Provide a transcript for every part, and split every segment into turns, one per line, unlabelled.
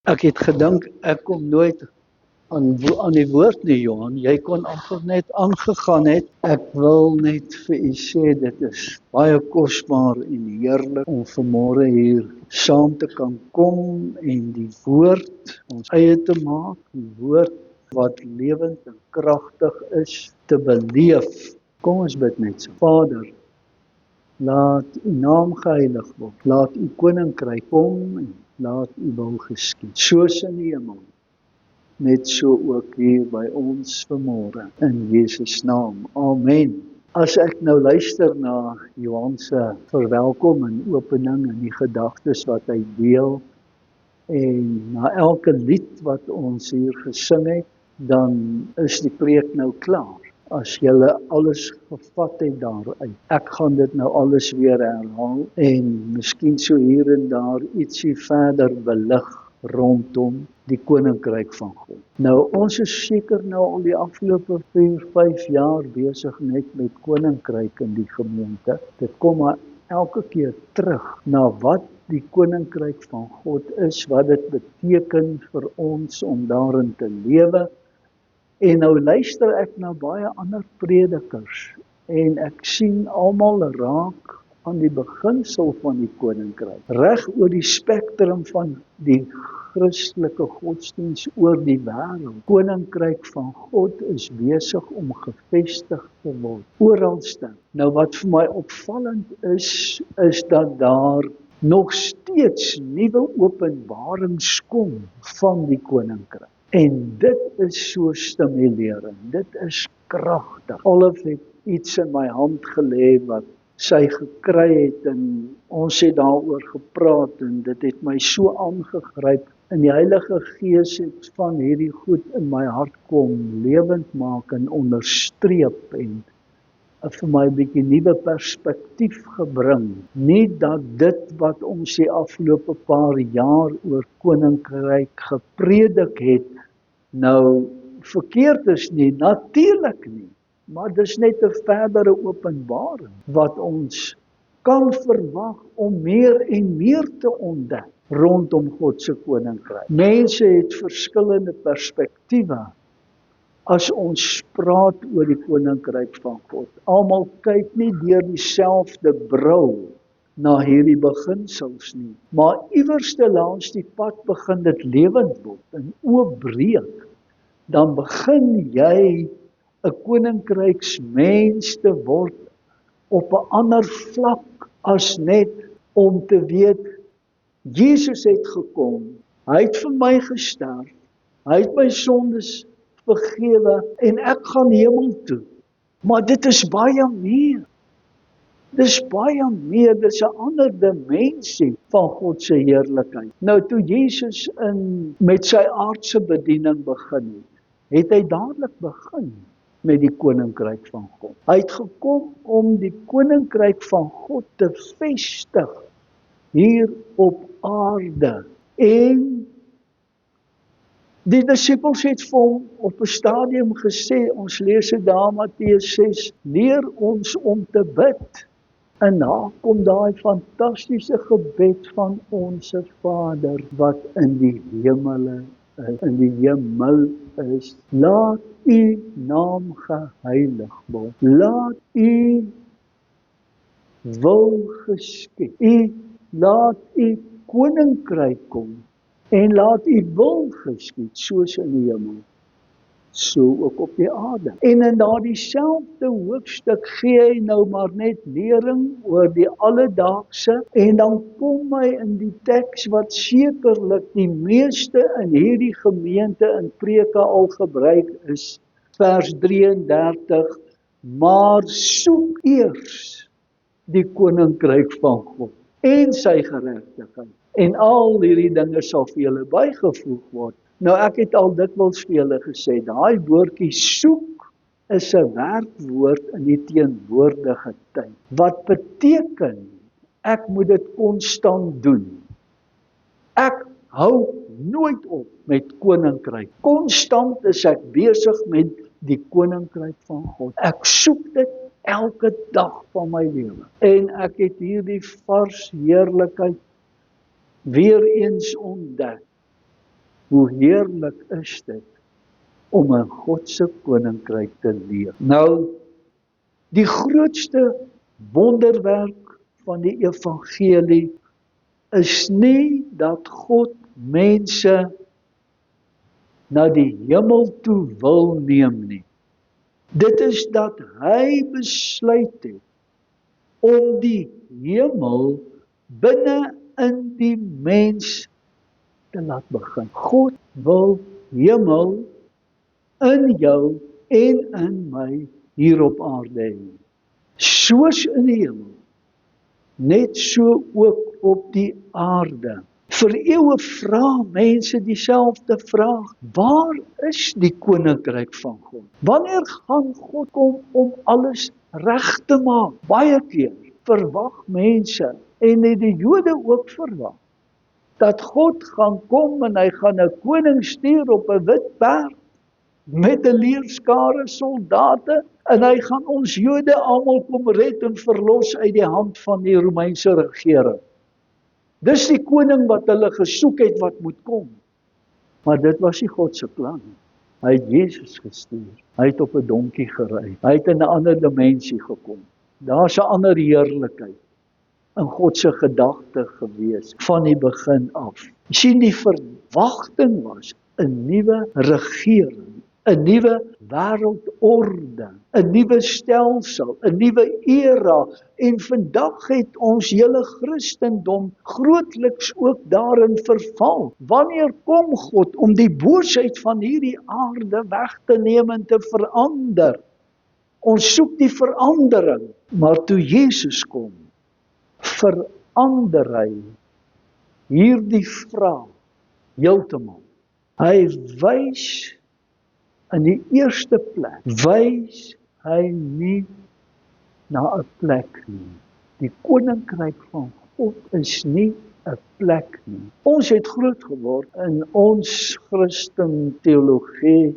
Ek het gedink ek kom nooit aan die woord nie, Johan. Jy kon amper net aangegaan het. Ek wil net vir u sê dit is baie kosbaar en heerlik om vanmôre hier saam te kan kom en die woord ons eie te maak, die woord wat lewend en kragtig is te beleef. Kom ons bid net so. Vader, laat u naam geheilig word. Laat u koninkryk kom en laat u wil geskied. Soos in die hemel, net so ook hier by ons vanmôre. In Jesus naam. Amen. As ek nou luister na Johan se verwelkoming en opening en die gedagtes wat hy deel en na elke lied wat ons hier gesing het, dan is die preek nou klaar. As julle alles gevat het daaruit. Ek gaan dit nou alles weer herhaal en miskien so hier en daar ietsie verder belig rondom die koninkryk van God. Nou ons is seker nou al die afgelope 4-5 jaar besig net met koninkryk in die gemeente. Dit kom maar elke keer terug na wat die koninkryk van God is, wat dit beteken vir ons om daarin te lewe. En nou luister ek na baie ander predikers en ek sien almal raak aan die beginsel van die koninkryk. Reg oor die spektrum van die Christelike godsdiens oor die wêreld. Koninkryk van God is besig om gevestig te word. Oralste. Nou wat vir my opvallend is dat daar nog steeds nuwe openbarings kom van die koninkryk. En dit is so stimulerend, dit is kragtig. Olaf het iets in my hand gelê wat sy gekry het en ons het daaroor gepraat en dit het my so aangegryp. En die Heilige Gees het van hierdie goed in my hart kom lewend maak en onderstreep en vir my 'n bietjie nuwe perspektief gebring. Nie dat dit wat ons die afgelope paar jaar oor koninkryk gepredik het, nou verkeerd is nie, natuurlik nie. Maar dis net 'n verdere openbaring wat ons kan verwag om meer en meer te ontdek rondom God se koninkryk. Mense het verskillende perspektiewe as ons praat oor die koninkryk van God. Almal kyk nie deur dieselfde bril na hierdie beginsels nie, maar iewerste langs die pad begin dit lewend word en oopbreek. Dan begin jy 'n koninkryksmens te word op 'n ander vlak as net om te weet Jesus het gekom, hy het vir my gesterf, hy het my sondes vergewe en ek gaan hemel toe. Maar dit is baie meer. Dis baie meer, dis 'n ander dimensie van God se heerlikheid. Nou toe Jesus met sy aardse bediening begin het hy dadelik begin met die koninkryk van God. Hy het gekom om die koninkryk van God te vestig hier op aarde. En die disippels het vir hom op 'n stadium gesê, ons lees dit daar Matteus 6, leer ons om te bid. En daar kom daai fantastiese gebed van Onse Vader wat in die hemel is. Laat u naam geheilig word. Laat u wil geskied. Laat u koninkryk kom. En laat u wil geskied, soos in die hemel, so ook op die aarde. En in daardie selfde hoofstuk gee hy nou maar net lering oor die alledaagse, en dan kom hy in die teks wat sekerlik die meeste in hierdie gemeente in preke al gebruik is, vers 33, maar soek eers die koninkryk van God en sy geregtigheid. En al hierdie dinge sal vir julle bygevoeg word. Nou ek het al dikwels vir julle gesê, daai woordjie soek is 'n werkwoord in die teenwoordige tyd. Wat beteken, ek moet dit konstant doen. Ek hou nooit op met koninkryk. Konstant is ek besig met die koninkryk van God. Ek soek dit elke dag van my lewe. En ek het hierdie vars heerlikheid weer eens ontdek. Hoe heerlik is dit om in God se koninkryk te leef. Nou, die grootste wonderwerk van die evangelie is nie dat God mense na die hemel toe wil neem nie. Dit is dat hy besluit het om die hemel binne in die mens te laat begin. God wil hemel in jou en in my hier op aarde hê. Soos in die hemel, net so ook op die aarde. Vir eeue vra mense dieselfde vraag: waar is die koninkryk van God? Wanneer gaan God kom om alles reg te maak? Baie keer verwag mense, en het die Jode ook verwag, dat God gaan kom en hy gaan 'n koning stuur op 'n wit perd met 'n leerskare soldate, en hy gaan ons Jode almal kom red en verlos uit die hand van die Romeinse regering. Dis die koning wat hulle gesoek het wat moet kom. Maar dit was nie God se plan. Hy het Jesus gestuur. Hy het op 'n donkie gery. Hy het in 'n ander dimensie gekom. Daar's 'n ander heerlikheid in God se gedagte gewees van die begin af. Jy sien, die verwagting was 'n nuwe regering, 'n nuwe wêreldorde, 'n nuwe stelsel, 'n nuwe era, en vandag het ons hele Christendom grootliks ook daarin verval. Wanneer kom God om die boosheid van hierdie aarde weg te neem en te verander? Ons soek die verandering, maar toe Jesus kom, verander hy hierdie vraag heeltemal. Hy wys in die eerste plek, wys hy nie na 'n plek nie. Die koninkryk van God is nie 'n plek nie. Ons het groot geword in ons Christen teologie.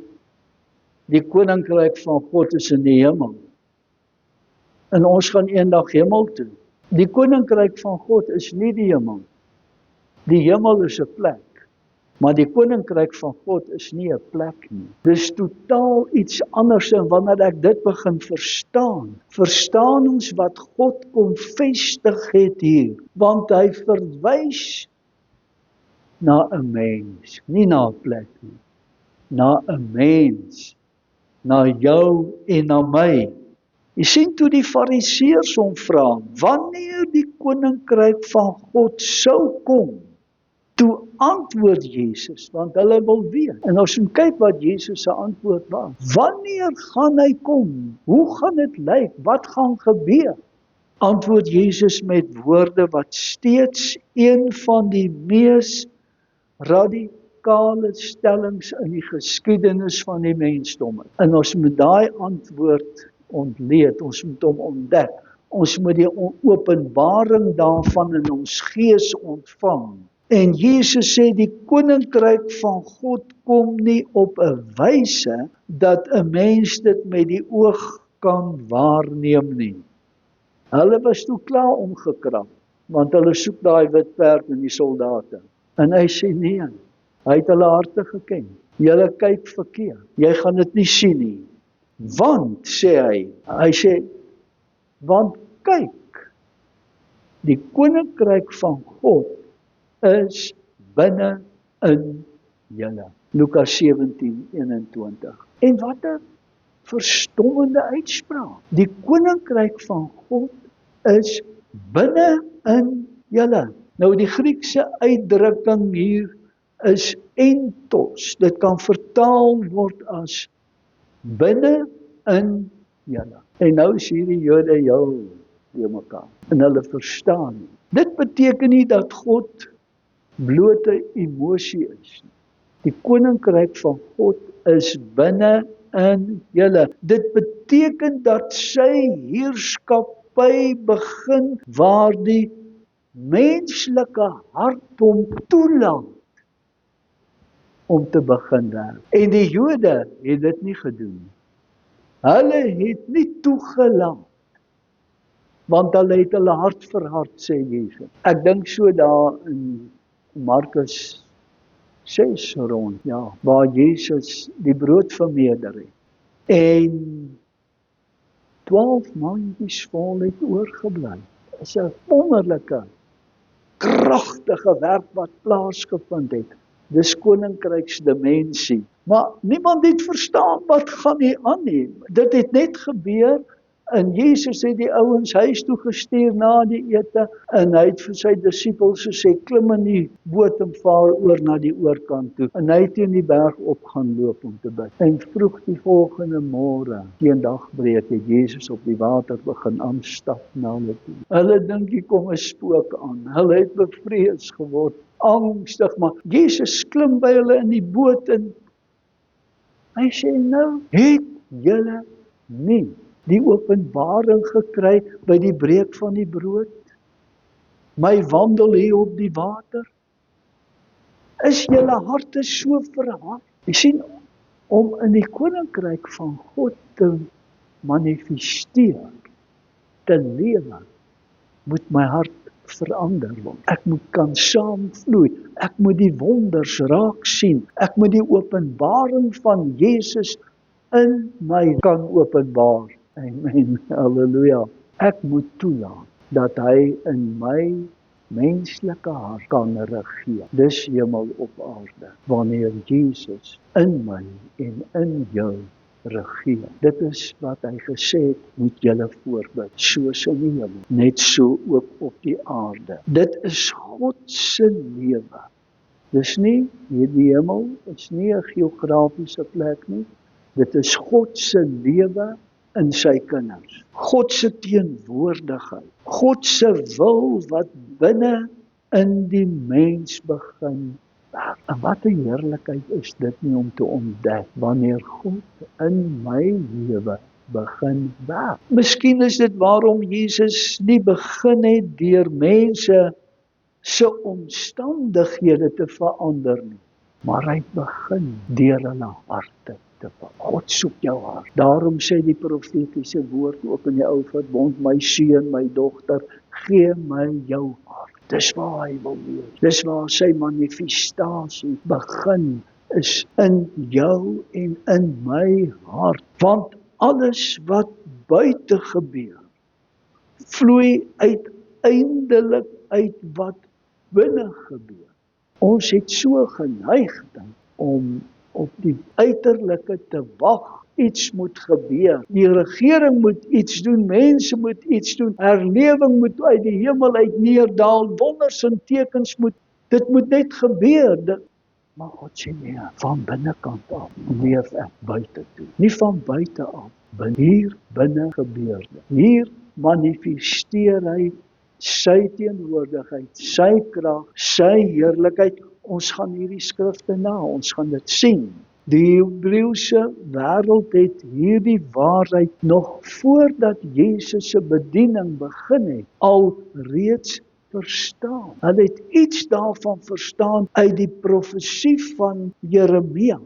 Die koninkryk van God is in die hemel. En ons gaan eendag hemel toe. Die koninkryk van God is nie die hemel. Die hemel is 'n plek. Maar die koninkryk van God is nie 'n plek nie. Dis totaal iets anders, en wanneer ek dit begin verstaan ons wat God kom vestig het hier. Want hy verwys na 'n mens, nie na 'n plek nie. Na 'n mens, na jou en na my. Jy sien, toe die Fariseërs hom vra, wanneer die koninkryk van God sou kom, toe antwoord Jesus, want hulle wil weet. En ons moet kyk wat Jesus se antwoord was. Wanneer gaan hy kom? Hoe gaan dit lyk? Wat gaan gebeur? Antwoord Jesus met woorde wat steeds een van die mees radikale stellings in die geskiedenis van die mensdom is. En ons moet daai antwoord ontleed, ons moet hom ontdek. Ons moet die openbaring daarvan in ons gees ontvang. En Jesus sê die koninkryk van God kom nie op 'n wyse dat 'n mens dit met die oog kan waarneem nie. Hulle was toe klaar omgekrap, want hulle soek daai wit perd en die soldate. En hy sê nee, hy het hulle harte geken. Julle kyk verkeerd, jy gaan dit nie sien nie. Want, sê hy sê, want kyk, die koninkryk van God is binne in julle. Lukas 17:21. En wat 'n verstommende uitspraak. Die koninkryk van God is binne in julle. Nou die Griekse uitdrukking hier is entos. Dit kan vertaal word as binne in julle. En nou is hierdie Jode heel deur mekaar. En hulle verstaan nie. Dit beteken nie dat God blote emosie is. Die koninkryk van God is binne in julle. Dit beteken dat sy heerskappy begin waar die menslike hart hom toelaat om te begin werk. En die Jode het dit nie gedoen. Hulle het nie toegelaat, want hulle het hulle hart verhard, sê Jesus. Ek dink so daar in Markus 6 rond, ja, waar Jesus die brood vermeerder het. En 12 mandjies vol het oorgebly. Dit is 'n wonderlike, kragtige werk wat plaasgevind het. Dis koninkryksdimensie. Maar niemand het verstaan wat gaan hier aan nie. Dit het net gebeur en Jesus het die ouens huis toe gestuur na die ete en hy het vir sy disippels gesê, klim in die boot en vaar oor na die oorkant toe. En hy het teen die berg op gaan loop om te bid. En vroeg die volgende môre, teen dagbreek, het Jesus op die water begin aanstap na hulle toe. Hulle dink hier kom 'n spook aan. Hulle het bevrees geword, angstig, maar Jesus klim by hulle in die boot en hy sê, nou, het julle nie die openbaring gekry by die breek van die brood? My wandel hier op die water? Is julle harte so verhard? Jy sien, om in die koninkryk van God te manifesteer, te lewe, moet my hart verander word. Ek moet kan saamvloei. Ek moet die wonders raak sien. Ek moet die openbaring van Jesus in my kan openbaar. Amen. Halleluja. Ek moet toelaat dat hy in my menslike hart kan regeer. Dis hemel op aarde. Wanneer Jesus in my en in jou regeer. Dit is wat hy gesê het, moet julle voorbid, soos in die hemel, net so ook op die aarde. Dit is God se lewe. Dis nie, hierdie hemel is nie 'n geografiese plek nie. Dit is God se lewe in sy kinders. God se teenwoordigheid. God se wil wat binne in die mens begin werk. En wat 'n heerlikheid is dit nie om te ontdek wanneer God in my lewe begin werk. Miskien is dit waarom Jesus nie begin het deur mense se omstandighede te verander nie, maar hy begin deur hulle harte te verander. God soek jou hart. Daarom sê die profetiese woord ook in die Ou Verbond, my seun, my dogter, gee my jou hart. Dis waar hy wil wees. Dis waar sy manifestasie begin, is in jou en in my hart. Want alles wat buite gebeur, vloei uiteindelik uit wat binne gebeur. Ons het so geneigd om op die uiterlike te wag. Iets moet gebeur. Die regering moet iets doen, mense moet iets doen, herlewing moet uit die hemel uit neerdal, wonders en tekens dit moet net gebeur. Maar God sê nee, van binnekant af leef ek buite toe. Nie van buite af, hier binne gebeur dit. Hier manifesteer hy sy teenwoordigheid, sy krag, sy heerlikheid. Ons gaan hierdie skrifte na, ons gaan dit sien. Die Hebreëse wêreld het hierdie waarheid nog voordat Jesus se bediening begin het, al reeds verstaan. Hulle het iets daarvan verstaan uit die profesie van Jeremia.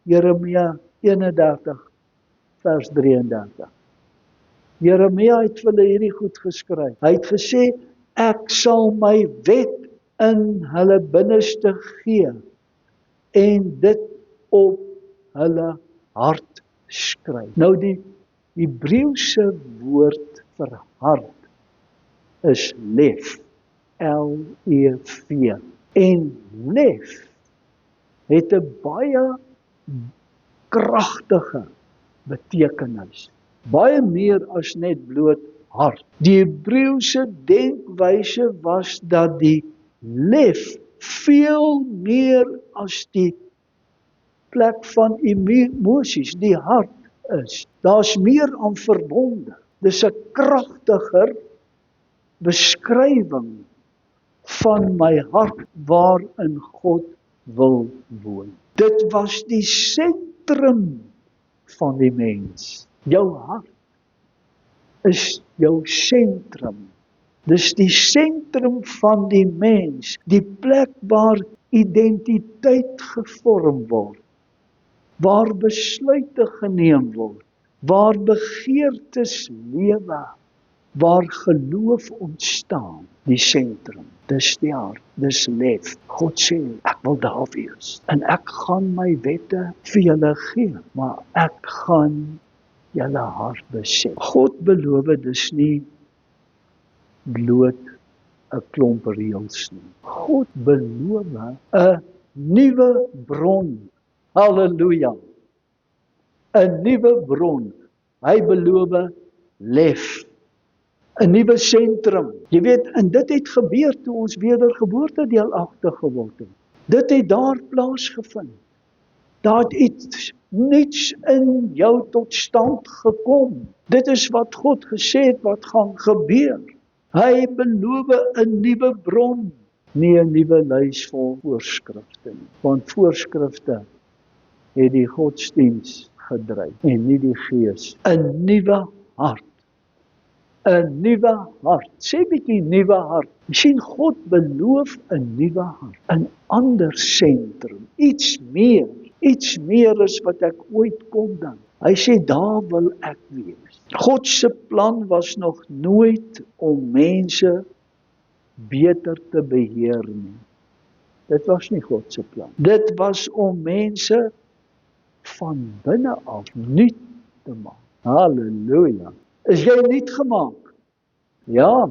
Jeremia 31 vers 33. Jeremia het vir hulle hierdie goed geskryf. Hy het gesê, ek sal my wet in hulle binneste gee en dit op hulle hart skryf. Nou die Hebreëse woord vir hart is lef, L-E-V. En lef het 'n baie kragtige betekenis. Baie meer as net bloot hart. Die Hebreëse denkwyse was dat die lef veel meer as die plek van emosies, die hart is. Daar's meer aan verbonde. Dis 'n kragtiger beskrywing van my hart waarin God wil woon. Dit was die sentrum van die mens. Jou hart is jou sentrum. Dis die sentrum van die mens, die plek waar identiteit gevorm word, waar besluite geneem word, waar begeertes lewe, waar geloof ontstaan, die sentrum, dis die hart, dis lef. God sê, ek wil daar wees, en ek gaan my wette vir julle gee, maar ek gaan julle hart beset. God beloof dis nie bloot 'n klomp reëls nie. God beloof 'n nuwe bron. Halleluja. 'n Nuwe bron. Hy beloof lef. 'n Nuwe sentrum. Jy weet, en dit het gebeur toe ons wedergeboorte deelagtig geword het. Dit het daar plaasgevind. Daar het iets niets in jou tot stand gekom. Dit is wat God gesê het wat gaan gebeur. Hy beloof 'n nuwe bron, nie 'n nuwe lys vol voorskrifte nie. Want voorskrifte het die godsdiens gedryf en nie die gees. 'n Nuwe hart. 'n Nuwe hart. Sê bietjie nuwe hart. Jy sien, God beloof 'n nuwe hart, 'n ander sentrum, iets meer as wat ek ooit kon dink. Hy sê, daar wil ek wees. God se plan was nog nooit om mense beter te beheer nie. Dit was nie God se plan. Dit was om mense van binne af nuut te maak. Halleluja. Is jy nuut gemaak? Ja,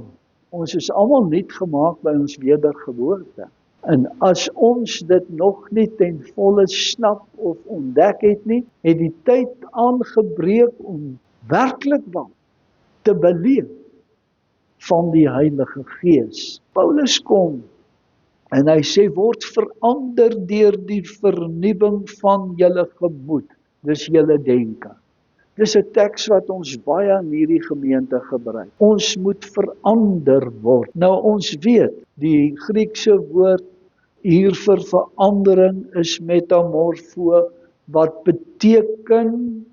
ons is almal nuut gemaak by ons wedergeboorte. En as ons dit nog nie ten volle snap of ontdek het nie, het die tyd aangebreek om werklik wat te beleef van die Heilige Gees. Paulus kom en hy sê, word verander deur die vernuwing van julle gemoed. Dis julle denke. Dis 'n teks wat ons baie in hierdie gemeente gebruik. Ons moet verander word. Nou ons weet, die Griekse woord hier vir verandering is metamorfo, wat beteken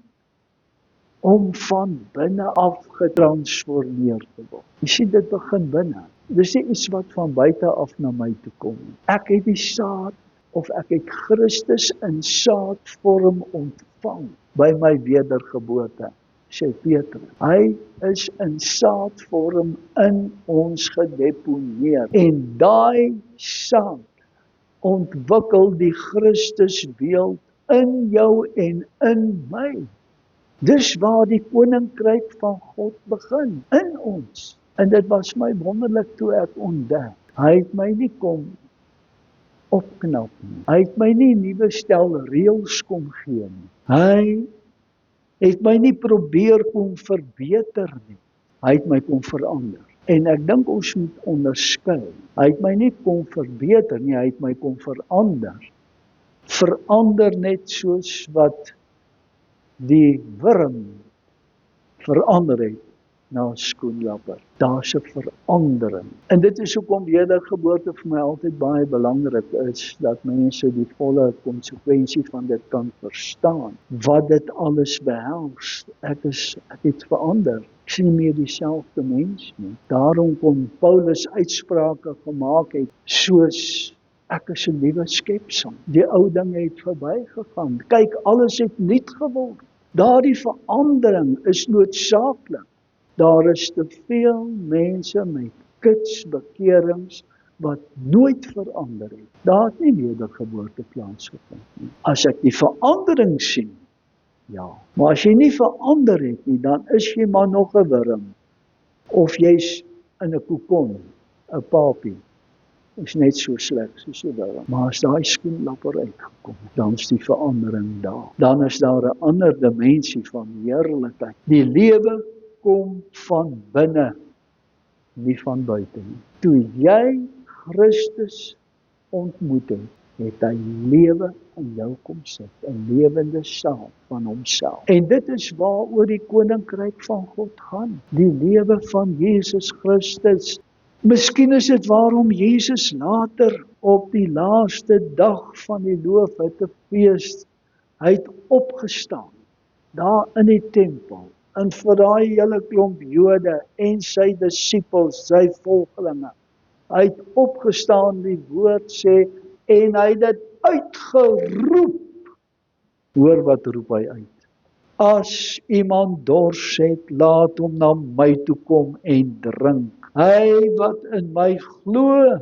om van binne af getransformeer te word. Jy sien, dit begin binne. Dis nie iets wat van buite af na my toe kom. Ek het die saad, of ek het Christus in saadvorm ontvang by my wedergeboorte, sê Petrus. Hy is in saadvorm in ons gedeponeer. En daai saad ontwikkel die Christusbeeld in jou en in my. Dis waar die koninkryk van God begin, in ons. En dit was my wonderlik toe ek ontdek. Hy het my nie kom opknap nie. Hy het my nie nuwe stel reëls kom gee nie. Hy het my nie probeer kom verbeter nie. Hy het my kom verander. En ek dink ons moet onderskei. Hy het my nie kom verbeter nie, hy het my kom verander. Verander net soos wat die wurm verander het na 'n skoenlapper. Daar's 'n verandering. En dit is hoekom wedergeboorte vir my altyd baie belangrik is, dat mense die volle konsekwensie van dit kan verstaan. Wat dit alles behels. Ek het verander. Ek sien nie meer dieselfde mens nie. Daarom kon Paulus uitsprake gemaak het, soos, ek is 'n nuwe skepsel. Die ou dinge het verbygegaan. Kyk, alles het nuut geword. Daardie verandering is noodsaaklik. Daar is te veel mense met kitsbekerings wat nooit verander het. Daar het nie wedergeboorte plaasgevind nie. As ek die verandering sien, ja. Maar as jy nie verander het nie, dan is jy maar nog 'n wurm. Of jy's in 'n kokon, 'n papie. Is net so sleg soos 'n wurm. Maar as daai skoenlapper uitgekom, dan is die verandering daar. Dan is daar 'n ander dimensie van heerlikheid. Die lewe kom van binne, nie van buite nie. Toe jy Christus ontmoet het, het hy lewe in jou kom sit, 'n lewende saad van homself. En dit is waaroor die koninkryk van God gaan, die lewe van Jesus Christus. Miskien is dit waarom Jesus later op die laaste dag van die loofhuttefees, hy het opgestaan, daar in die tempel, en vir daai hele klomp Jode en sy disippels, sy volgelinge. Hy het opgestaan, die woord sê, en hy het dit uitgeroep. Hoor wat roep hy uit? As iemand dors het, laat hom na my toe kom en drink. Hy wat in my glo,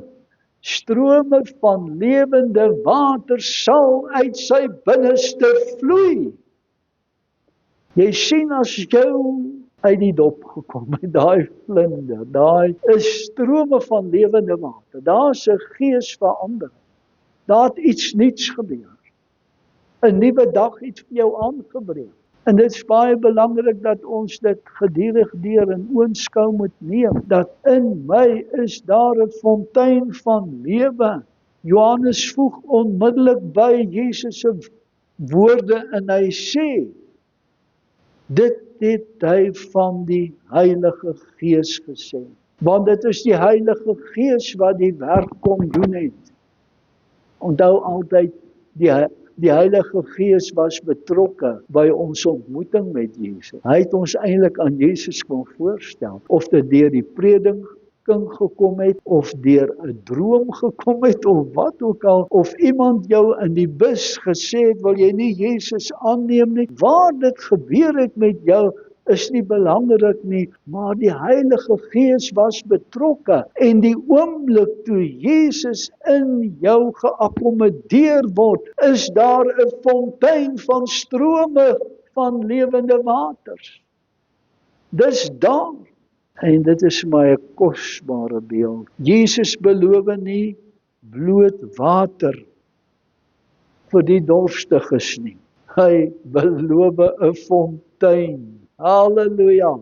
strome van lewende water sal uit sy binneste vloei. Jy sien as jou uit die dop gekom het, daai vlinder, daai is strome van lewende water. Daar's 'n geesverandering. Daar het iets nuuts gebeur. 'n Nuwe dag het vir jou aangebreek. En dit is baie belangrik dat ons dit gedurig deur in oënskou moet neem, dat in my is daar 'n fontein van lewe. Johannes voeg onmiddellik by Jesus se woorde en hy sê, dit het hy van die Heilige Gees gesê. Want dit is die Heilige Gees wat die werk kom doen het. Onthou altyd, die Heilige Gees was betrokke by ons ontmoeting met Jesus. Hy het ons eintlik aan Jesus kon voorstel. Of dit deur die prediking gekom het, of deur 'n droom gekom het, of wat ook al. Of iemand jou in die bus gesê het, wil jy nie Jesus aanneem nie. Waar dit gebeur het met jou, is nie belangrik nie, maar die Heilige Gees was betrokke. En die oomblik toe Jesus in jou geakkommodeer word, is daar 'n fontein van strome van lewende waters. Dis daar. En dit is my 'n kosbare beeld. Jesus beloof nie bloot water vir die dorstiges nie. Hy beloof 'n fontein. Halleluja.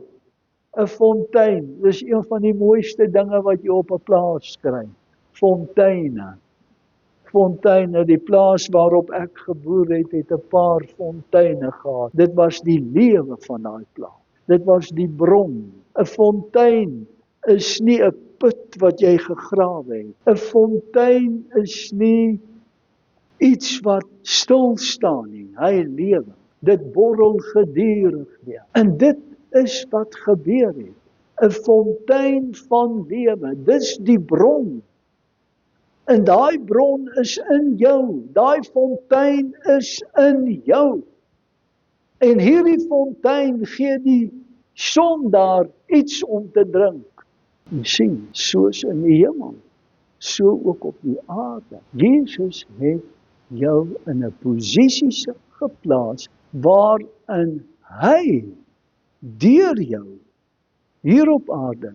'n Fontein, dis een van die mooiste dinge wat jy op 'n plaas kry. Fonteine. Fonteine, die plaas waarop ek geboer het 'n paar fonteine gehad. Dit was die lewe van daai plaas. Dit was die bron. 'n Fontein is nie 'n put wat jy gegrawe het. 'n Fontein is nie iets wat stil staan nie. Hy lewe. Dit borrel gedurig weer. En dit is wat gebeur het. 'n Fontein van lewe. Dis die bron. En daai bron is in jou. Daai fontein is in jou. En hierdie fontein gee die sondaar iets om te drink. Jy sien, soos in die hemel, so ook op die aarde. Jesus het jou in 'n posisie geplaas waarin hy deur jou hier op aarde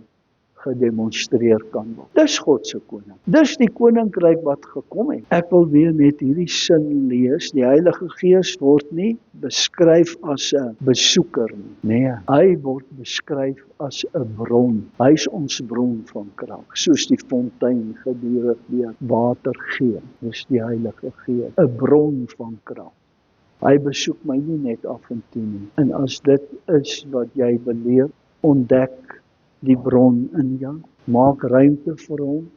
gedemonstreer kan word. Dis God se koning. Dis die koninkryk wat gekom het. Ek wil weer net hierdie sin lees. Die Heilige Gees word nie beskryf as 'n besoeker nie. Nee, hy word beskryf as 'n bron. Hy is ons bron van krag, soos die fontein gedurig weer water gee. Dis die Heilige Gees, 'n bron van krag. Hy besoek my nie net af en toe nie. En as dit is wat jy beleef, ontdek die bron in jou, maak ruimte vir hom,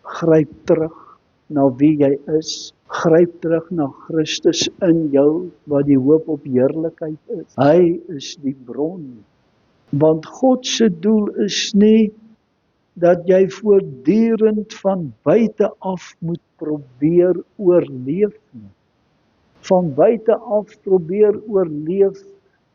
gryp terug na wie jy is, gryp terug na Christus in jou, wat die hoop op heerlikheid is. Hy is die bron, want God se doel is nie dat jy voortdurend van buite af moet probeer oorleef nie. Van buite af probeer oorleef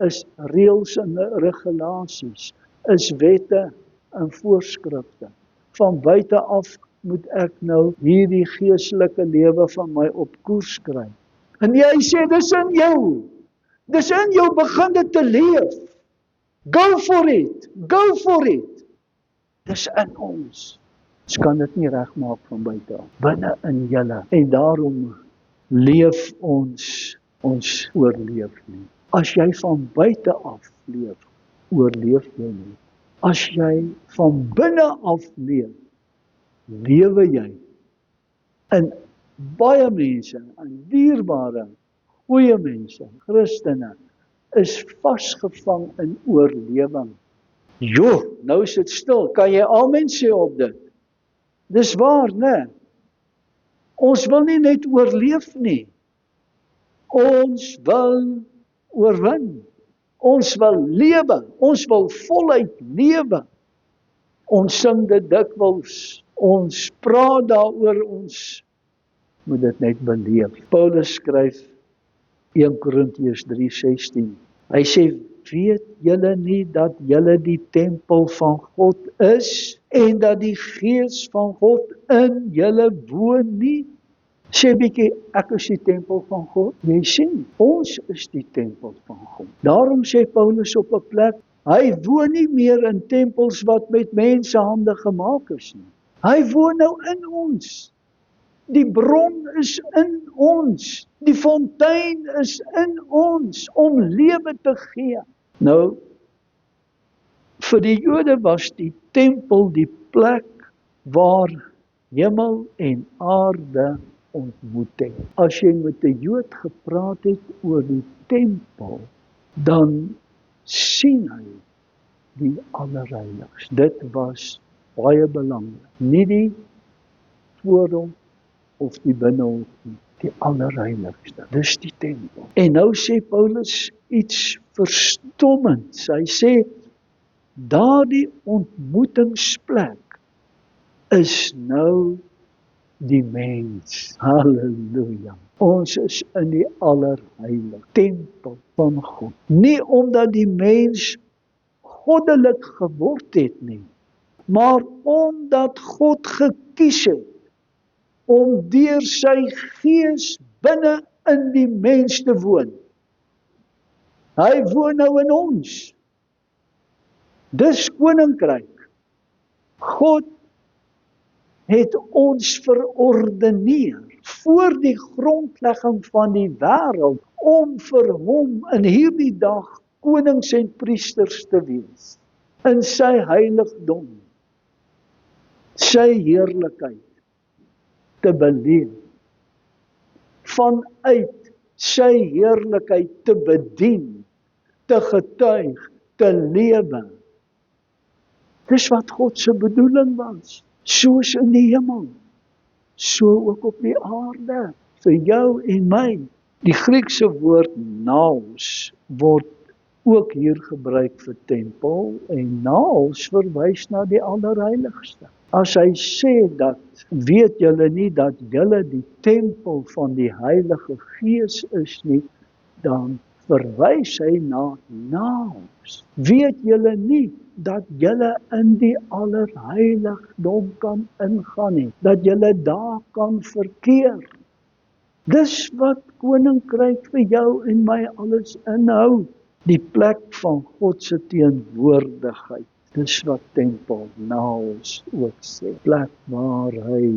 is reëls en regulasies, is wette en voorskrifte. Van buite af moet ek nou hierdie geestelike lewe van my op koers kry. En jy sê, dis in jou. Dis in jou, begin dit te leef. Go for it. Go for it. Dis in ons. Ons kan dit nie regmaak van buite af. Binne in julle. En daarom leef ons oorleef nie. As jy van buite af leef, oorleef jy nie. As jy van binne af leef, lewe jy. En baie mense, en dierbare, goeie mense, Christene, is vasgevang in oorlewing. Jo, nou is dit stil. Kan jy amen sê op dit? Dis waar, né? Ons wil nie net oorleef nie. Ons wil oorwin. Ons wil lewe. Ons wil voluit lewe. Ons sing dit dikwels. Ons praat daaroor, ons moet dit net beleef. Paulus skryf 1 Korintiërs 3:16. Hy sê, weet julle nie dat julle die tempel van God is en dat die Gees van God in julle woon nie? Sê bietjie, ek is die tempel van God. Jy sien, ons is die tempel van God. Daarom sê Paulus op 'n plek, hy woon nie meer in tempels wat met mensehande gemaak is nie. Hy woon nou in ons. Die bron is in ons. Die fontein is in ons om lewe te gee. Nou, vir die Jode was die tempel die plek waar hemel en aarde ontmoet het. As jy met 'n Jood gepraat het oor die tempel, dan sien hy die allerheiligste. Dit was baie belangrik. Nie die voorhof of die binnehof nie, die allerheiligste. Dis die tempel. En nou sê Paulus iets verstommends. Hy sê, daardie ontmoetingsplek is nou die mens. Halleluja. Ons is in die allerheiligste tempel van God. Nie omdat die mens goddelik geword het nie, maar omdat God gekies het om deur sy Gees binne in die mens te woon. Hy woon nou in ons. Dis koninkryk. God het ons verordeneer voor die grondlegging van die wêreld om vir hom in hierdie dag konings en priesters te wees. In sy heiligdom, sy heerlikheid te beleef, vanuit sy heerlikheid te bedien, te getuig, te lewe. Dis wat God se bedoeling was. Soos in die hemel, so ook op die aarde, vir jou en my. Die Griekse woord naos word ook hier gebruik vir tempel, en naos verwys na die allerheiligste. As hy sê dat, weet julle nie dat julle die tempel van die Heilige Gees is nie, dan verwys hy na naos. Weet julle nie dat julle in die allerheiligdom kan ingaan nie, dat julle daar kan verkeer. Dis wat koninkryk vir jou en my alles inhou. Die plek van God se teenwoordigheid. Dis wat tempel naos ook sê. Plek waar hy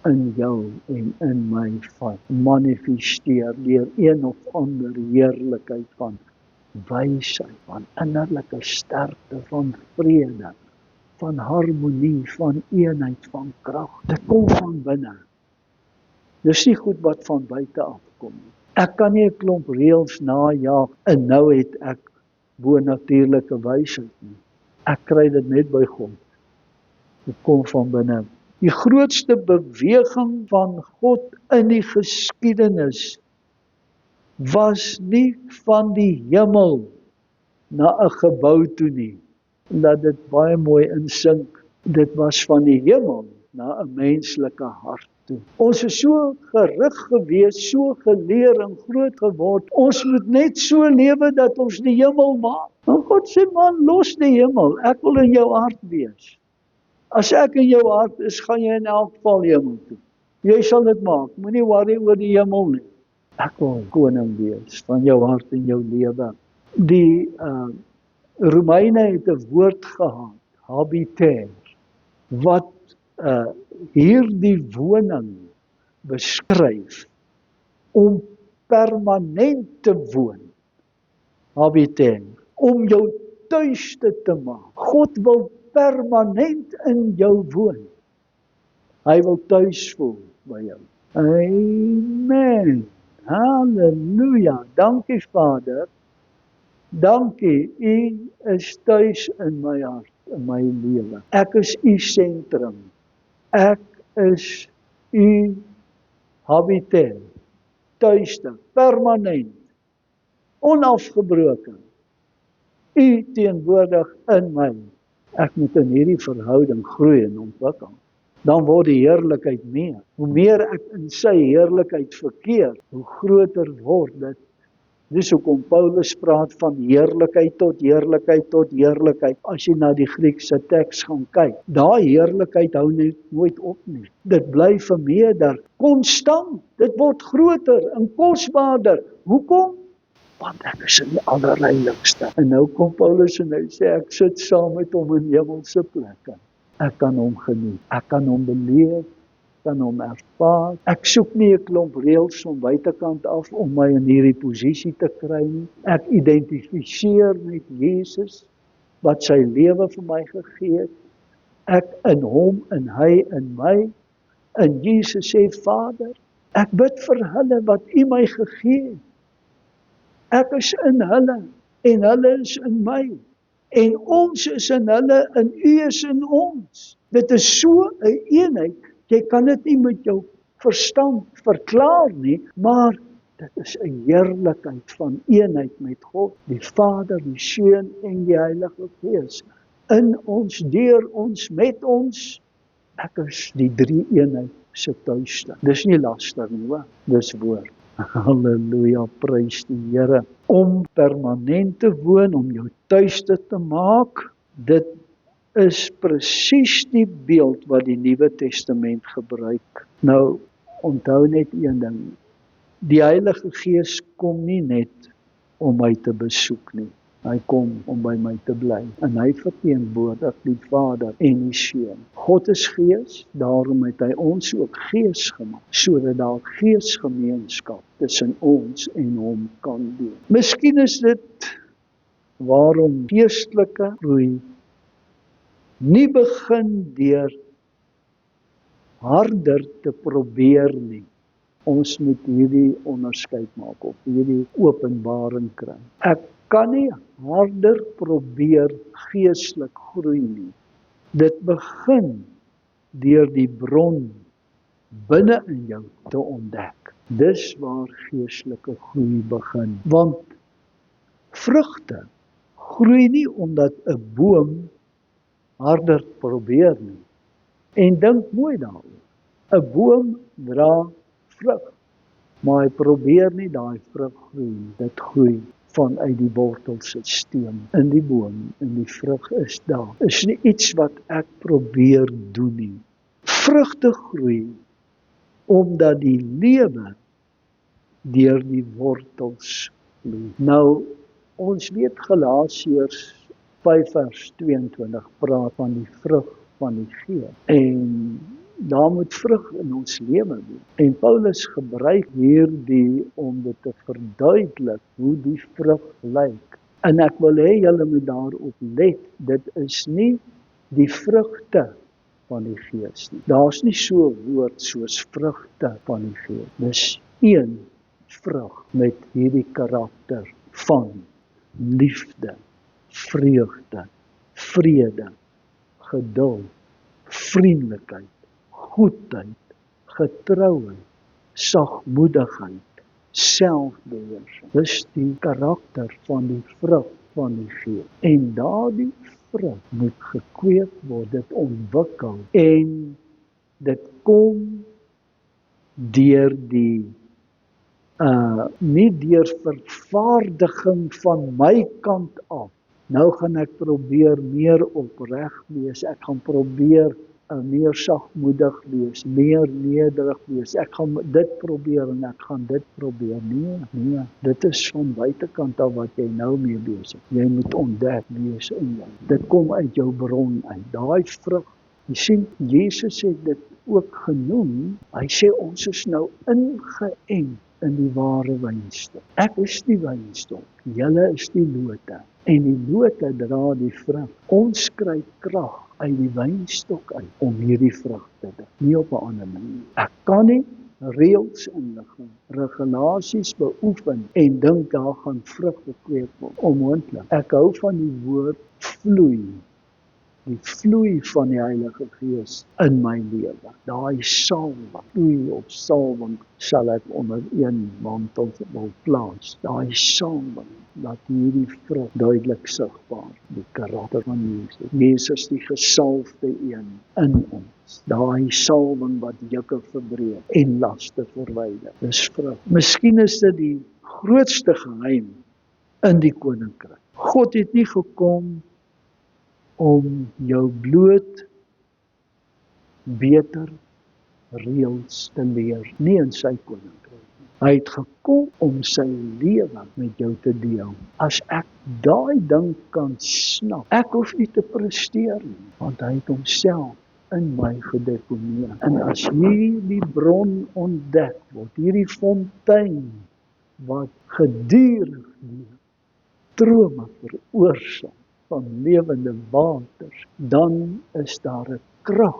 in jou en in my manifesteer deur een of ander heerlikheid van wysheid, van innerlike sterkte, van vrede, van harmonie, van eenheid, van krag. Dit kom van binne. Dis nie goed wat van buite afkom nie. Ek kan nie 'n klomp reëls najaag en nou het ek bonatuurlike wysheid nie. Ek kry dit net by God. Dit kom van binne. Die grootste beweging van God in die geskiedenis was nie van die hemel na 'n gebou toe nie. Laat dit baie mooi insink. Dit was van die hemel na 'n menslike hart toe. Ons is so gerig gewees, so geleer en groot geword. Ons moet net so lewe dat ons die hemel maak. En God sê, man, los die hemel. Ek wil in jou hart wees. As ek in jou hart is, gaan jy in elk geval hemel toe. Jy sal dit maak. Moenie worry oor die hemel nie. Ek wil koning wees van jou hart en jou lewe. Die Romeine het 'n woord gehad, habiter, wat hierdie woning beskryf om permanent te woon. Habiter, om jou tuiste te maak. God wil permanent in jou woon. Hy wil tuis voel by jou. Amen. Halleluja. Dankie Vader. Dankie, U is tuis in my hart, in my lewe. Ek is U sentrum. Ek is U habitat, tuiste, permanent, onafgebroken. U teenwoordig in my. Ek moet in hierdie verhouding groei en ontwikkel. Dan word die heerlikheid meer. Hoe meer ek in sy heerlikheid verkeer, hoe groter word dit Dis hoekom Paulus praat van heerlikheid tot heerlikheid tot heerlikheid. As jy na die Griekse teks gaan kyk, daai heerlikheid hou net nooit op nie. Dit bly vermeerder, konstant. Dit word groter en kosbaarder. Hoekom? Want ek is in die allerheiligste. En nou kom Paulus en hy sê, ek sit saam met hom in hemelse plekke. Ek kan hom geniet, ek kan hom beleef, kan hom ervaar. Ek soek nie 'n klomp reëls van buitekant af om my in hierdie posisie te kry nie. Ek identifiseer met Jesus, wat sy lewe vir my gegee het. Ek in hom en hy in my. En Jesus sê, Vader, ek bid vir hulle wat U my gegee het. Ek is in hulle en hulle is in my. En ons is in hulle en U is in ons. Dit is so 'n eenheid. Jy kan dit nie met jou verstand verklaar nie, maar dit is 'n heerlikheid van eenheid met God, die Vader, die Seun en die Heilige Gees. In ons, deur ons, met ons. Ek is die drie eenheid se tuiste. Dis nie laster nie, hoor. Dis woord. Halleluja, prys die Here. Om permanent te woon, om jou tuiste te maak, dit is presies die beeld wat die Nuwe Testament gebruik. Nou, onthou net een ding. Die Heilige Gees kom nie net om my te besoek nie. Hy kom om by my te bly. En hy verteenwoordig die Vader en die Seun. God is Gees, daarom het hy ons ook Gees gemaak, sodat daar geesgemeenskap tussen ons en hom kan wees. Miskien is dit waarom geestelike groei nie begin deur harder te probeer nie. Ons moet hierdie onderskeid maak of hierdie openbaring kry. Ek kan nie harder probeer geestelik groei nie. Dit begin deur die bron binne in jou te ontdek. Dis waar geestelike groei begin. Want vrugte groei nie omdat 'n boom harder probeer nie. En dink mooi daaroor. 'n Boom dra vrug, maar hy probeer nie daai vrug groei nie. Dit groei vanuit die wortelstelsel in die boom en die vrug is daar. Is nie iets wat ek probeer doen nie. Vrugte groei omdat die lewe deur die wortels vloei. Nou, ons weet Galasiërs 5 vers 22 praat van die vrug van die Gees. En daar moet vrug in ons lewe wees. En Paulus gebruik hierdie om dit te verduidelik hoe die vrug lyk. En ek wil hê julle moet daarop let. Dit is nie die vrugte van die Gees nie. Daar's nie so 'n woord soos vrugte van die Gees. Dis een vrug met hierdie karakter van liefde, vreugde, vrede, geduld, vriendelikheid, goedheid, getrouheid, sagmoedigheid, selfbeheersing. Dis die karakter van die vrug van die Gees. En daardie vrug moet gekweek word, dit ontwikkel. En dit kom deur die nie deur vervaardiging van my kant af. Nou gaan ek probeer meer opreg wees, ek gaan probeer meer sagmoedig wees, meer nederig wees, ek gaan dit probeer en ek gaan dit probeer. Nee, dit is van buitekant af wat jy nou mee besig. Jy moet ontdek wees in jou. Dit kom uit jou bron uit, daai vrug. Jy sien, Jesus het dit ook genoem, hy sê ons is nou ingeënt in die ware wynstok. Ek is die wynstok, julle is die lote. En die lote dra die vrug. Ons kry krag uit die wynstok uit om hierdie vrug te dra. Nie op 'n ander manier. Ek kan nie reëls inligting, regulasies beoefen en dink daar gaan vrug gekweek word. Onmoontlik. Ek hou van die woord vloei. Die vloei van die Heilige Gees in my lewe. Daai salwing, vloei of salwing sal ek onder een mantel wil plaas. Daai salwing, dat hierdie vrug duidelik sigbaar, die karakter van Jesus. Jesus die gesalfde een in ons. Daai salwing wat jukke verbreek en laste verwyder. Dis vrug. Miskien is dit die grootste geheim in die koninkryk. God het nie gekom om jou bloot beter reëls te leer, nie in sy koninkryk. Hy het gekom om sy lewe met jou te deel. As ek daai ding kan snap, ek hoef nie te presteer nie, want hy het homself in my gedeponeer. En as hierdie bron ontdek word, hierdie fontein wat gedurig die strome veroorsaak van lewende waters, dan is daar 'n krag.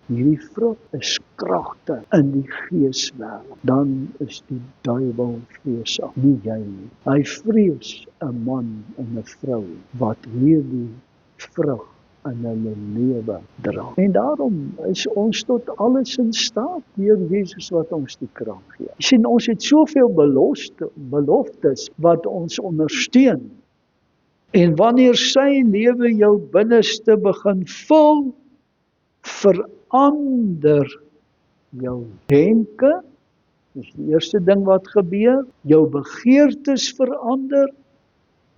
Hierdie vrug is kragte in die geeswêreld. Dan is die duiwel vreesag, nie jy nie. Hy vrees 'n man en 'n vrou wat hierdie vrug in hulle lewe dra. En daarom is ons tot alles in staat deur Jesus wat ons die krag gee. Jy sien, ons het soveel beloftes wat ons ondersteun. En wanneer sy lewe jou binneste begin vul, verander jou denke, dis die eerste ding wat gebeur, jou begeertes verander,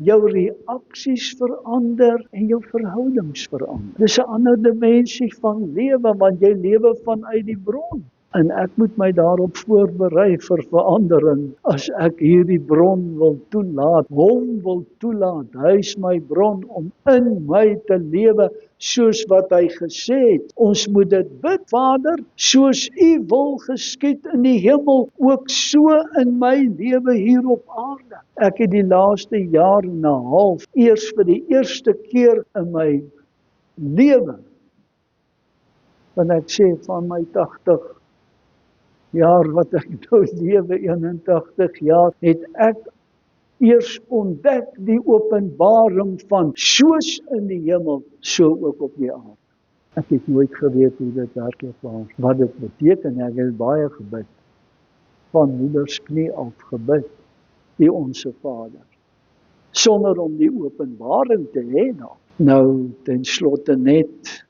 jou reaksies verander en jou verhoudings verander. Dis 'n ander dimensie van lewe, want jy lewe vanuit die bron. En ek moet my daarop voorberei vir verandering. As ek hierdie bron wil toelaat, hom wil toelaat, hy is my bron om in my te lewe, soos wat hy gesê het. Ons moet dit bid, Vader, soos u wil geskied in die hemel, ook so in my lewe hier op aarde. Ek het die laaste jaar en 'n half, eers vir die eerste keer in my lewe, want ek sê van my 80 jaar wat ek nou lewe, 81 jaar, het ek eers ontdek die openbaring van soos in die hemel, so ook op die aarde. Ek het nooit geweet hoe dit werklik was, wat dit beteken. Ek het baie gebid, van moeders knie af gebid, die Onse Vader, sonder om die openbaring te hê. Nou, ten slotte net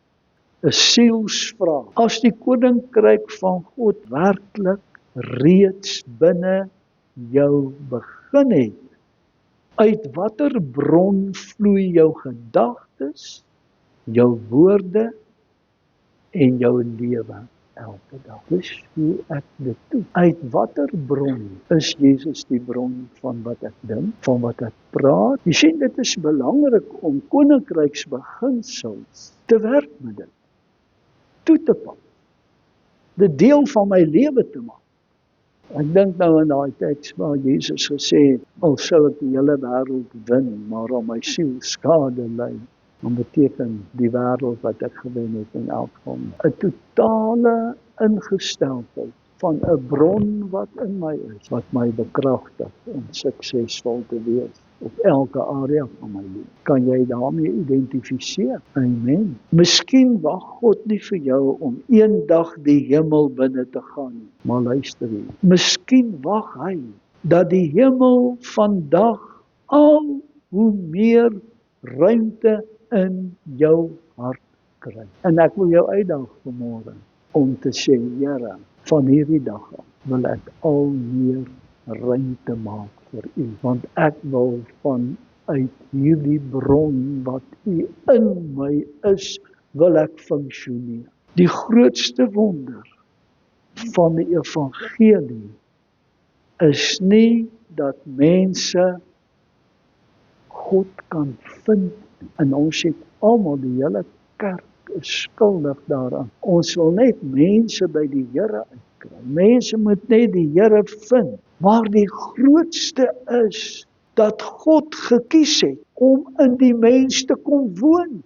'n sielsvraag. As die koninkryk van God werklik reeds binne jou begin het, uit watter bron vloei jou gedagtes, jou woorde en jou lewe elke dag? Dis hoe ek dit doen. Uit watter bron is Jesus die bron van wat ek dink, van wat ek praat? Jy sien, dit is belangrik om koninkryksbeginsels te werk met dit, toe te pas, dit deel van my lewe te maak. Ek dink nou in daai teks waar Jesus gesê het, al sou ek die hele wêreld wen, maar aan my siel skade ly, dan beteken die wêreld wat ek gewen het in elk geval 'n totale ingesteldheid van 'n bron wat in my is, wat my bekragtig om suksesvol te wees op elke area van my lewe. Kan jy daarmee identifiseer? Amen. Miskien wag God nie vir jou om eendag die hemel binne te gaan nie, maar luister hier. Miskien wag hy dat die hemel vandag al hoe meer ruimte in jou hart kry. En ek wil jou uitdaag vanmôre om te sê, Here, van hierdie dag af wil ek al meer ruimte maak vir u, want ek wil vanuit hierdie bron wat u in my is, wil ek funksioneer. Die grootste wonder van die evangelie is nie dat mense God kan vind, en ons het almal, die hele kerk is skuldig daaraan. Ons wil net mense by die Here uitkry. Mense moet net die Here vind. Maar die grootste is dat God gekies het om in die mens te kom woon.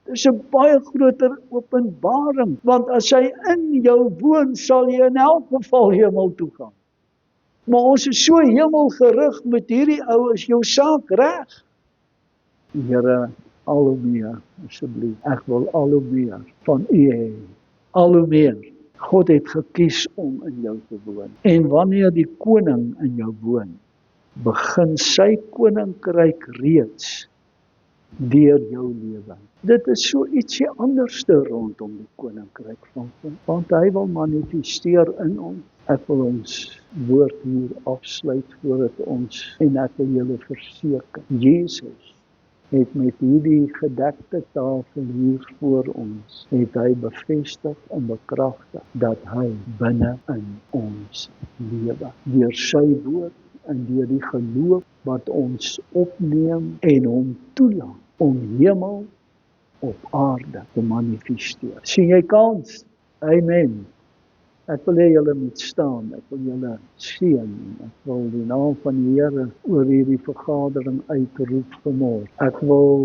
Dis 'n baie groter openbaring, want as hy in jou woon, sal jy in elk geval hemel toe gaan. Maar ons is so hemelgerig met hierdie ou, is jou saak reg? Here, al hoe meer, asseblief, ek wil al hoe meer van u hê, al hoe meer. God het gekies om in jou te woon. En wanneer die koning in jou woon, begin sy koninkryk reeds deur jou lewe. Dit is so ietsie anderste rondom die koninkryk van God, want hy wil manifesteer in ons. Ek wil ons woord hier afsluit voordat ons, en ek wil julle verseker, Jesus het met hierdie gedekte tafel hier voor ons, het hy bevestig en bekragtig dat hy binne in ons lewe. Deur sy woord en deur die geloof wat ons opneem en hom toelaat om hemel op aarde te manifesteer. Sien jy kans? Amen. Ek wil hê julle moet staan, ek wil julle seën, ek wil die naam van die Here oor hierdie vergadering uitroep vanmôre. Ek wil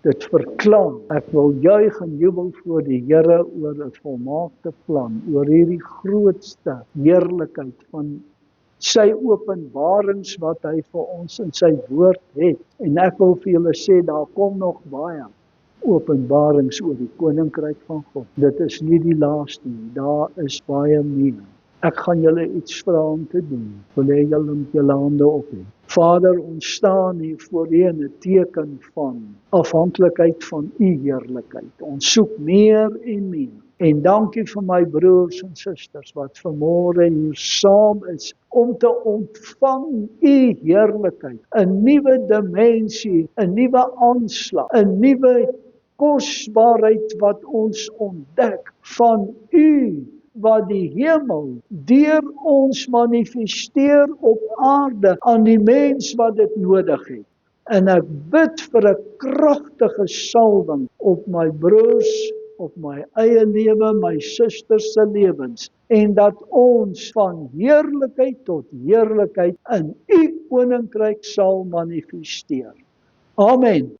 dit verklaar, ek wil juig en jubel voor die Here oor 'n volmaakte plan, oor hierdie grootste heerlikheid van sy openbarings wat hy vir ons in sy woord het. En ek wil vir julle sê, daar kom nog baie openbarings oor die koninkryk van God. Dit is nie die laaste nie, daar is baie meer. Ek gaan julle iets vra om te doen. Wil hê julle moet julle hande ophef. Vader, ons staan hier voor U in 'n teken van afhanklikheid van U heerlikheid. Ons soek meer en meer. En dankie vir my broers en susters wat vanmôre hier saam is om te ontvang U heerlikheid, 'n nuwe dimensie, 'n nuwe aanslag, 'n nuwe kosbaarheid wat ons ontdek van U, wat die hemel deur ons manifesteer op aarde aan die mens wat dit nodig het. En ek bid vir 'n kragtige salwing op my broers, op my eie lewe, my susters se lewens, en dat ons van heerlikheid tot heerlikheid in U koninkryk sal manifesteer. Amen.